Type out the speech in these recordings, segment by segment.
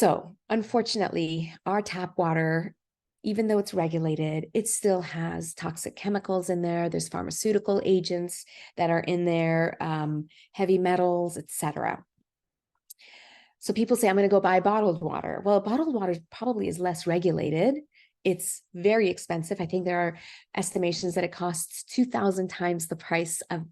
So unfortunately, our tap water, even though it's regulated, it still has toxic chemicals in there. There's pharmaceutical agents that are in there, heavy metals, etc. So people say, I'm going to go buy bottled water. Well, bottled water probably is less regulated. It's very expensive. I think there are estimations that it costs 2,000 times the price of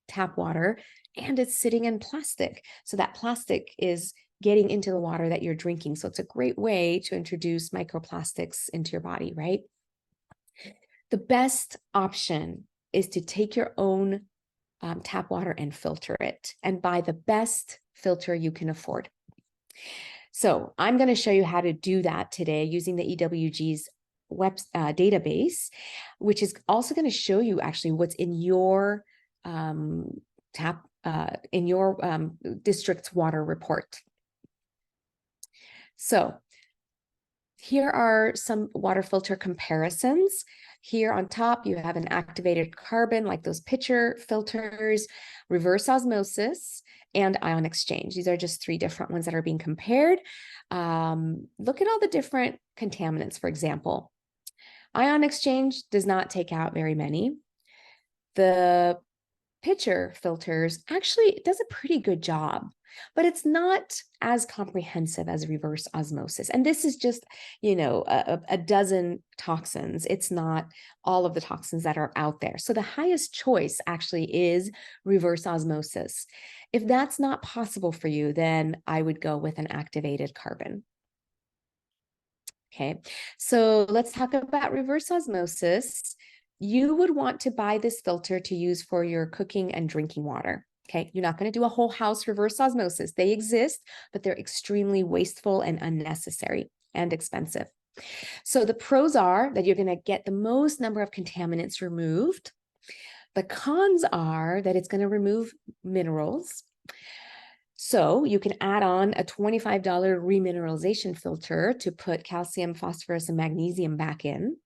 tap water, and it's sitting in plastic. So that plastic is getting into the water that you're drinking. So it's a great way to introduce microplastics into your body, right? The best option is to take your own tap water and filter it, and buy the best filter you can afford. So I'm going to show you how to do that today using the EWG's web database, which is also going to show you actually what's in your district's water report. So here are some water filter comparisons. Here on top, you have an activated carbon, like those pitcher filters, reverse osmosis, and ion exchange. These are just 3 different ones that are being compared. Look at all the different contaminants, for example. Ion exchange does not take out very many. The pitcher filters actually does a pretty good job, but it's not as comprehensive as reverse osmosis. And this is just, a dozen toxins. It's not all of the toxins that are out there. So the highest choice actually is reverse osmosis. If that's not possible for you, then I would go with an activated carbon. Okay, so let's talk about reverse osmosis. You would want to buy this filter to use for your cooking and drinking water. Okay, you're not going to do a whole house reverse osmosis. They exist, but they're extremely wasteful and unnecessary and expensive. So the pros are that you're going to get the most number of contaminants removed. The cons are that it's going to remove minerals. So you can add on a $25 remineralization filter to put calcium, phosphorus, and magnesium back in.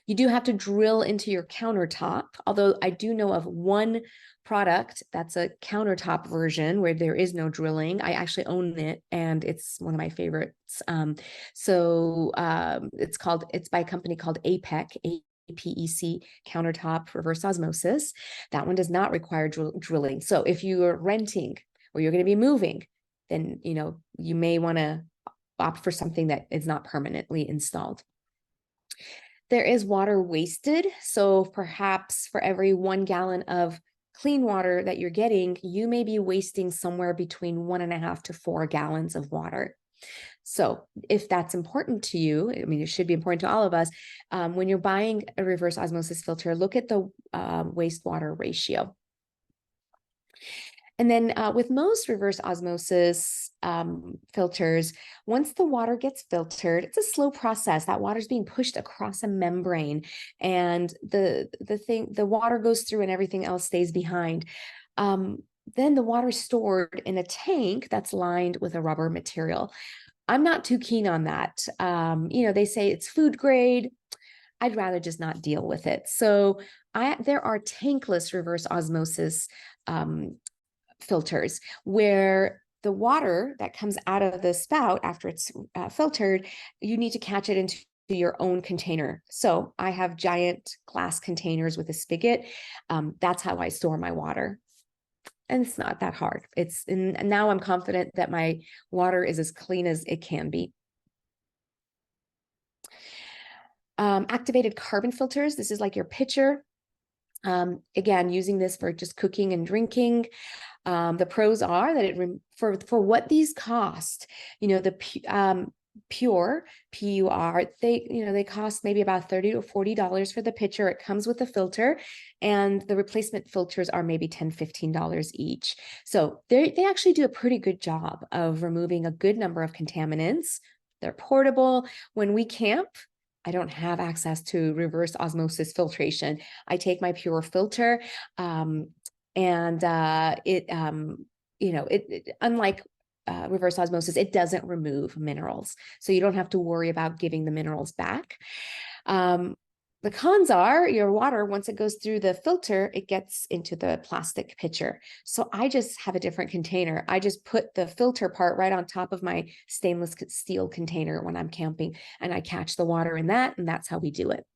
You do have to drill into your countertop, although I do know of one product that's a countertop version where there is no drilling. I actually own it, and it's one of my favorites. It's by a company called APEC, APEC, countertop reverse osmosis. That one does not require drilling. So if you are renting or you're going to be moving, then you may want to opt for something that is not permanently installed. There is water wasted. So perhaps for every 1 gallon of clean water that you're getting, you may be wasting somewhere between 1.5 to 4 gallons of water. So if that's important to you, I mean, it should be important to all of us, when you're buying a reverse osmosis filter, look at the wastewater ratio. And then with most reverse osmosis filters, once the water gets filtered, it's a slow process. That water is being pushed across a membrane, and the water goes through and everything else stays behind. Then the water is stored in a tank that's lined with a rubber material. I'm not too keen on that. They say it's food grade. I'd rather just not deal with it. So there are tankless reverse osmosis filters where the water that comes out of the spout after it's filtered, you need to catch it into your own container. So I have giant glass containers with a spigot. That's how I store my water. And it's not that hard. And now I'm confident that my water is as clean as it can be. Activated carbon filters. This is like your pitcher. Again, using this for just cooking and drinking. The pros are that for what these cost, the pure PUR, they cost maybe about $30 to $40 for the pitcher. It comes with a filter, and the replacement filters are maybe $10, $15 each. So they actually do a pretty good job of removing a good number of contaminants. They're portable. When we camp, I don't have access to reverse osmosis filtration. I take my pure filter, unlike reverse osmosis, it doesn't remove minerals. So you don't have to worry about giving the minerals back. The cons are your water, once it goes through the filter, it gets into the plastic pitcher. So I just have a different container. I just put the filter part right on top of my stainless steel container when I'm camping, and I catch the water in that. And that's how we do it.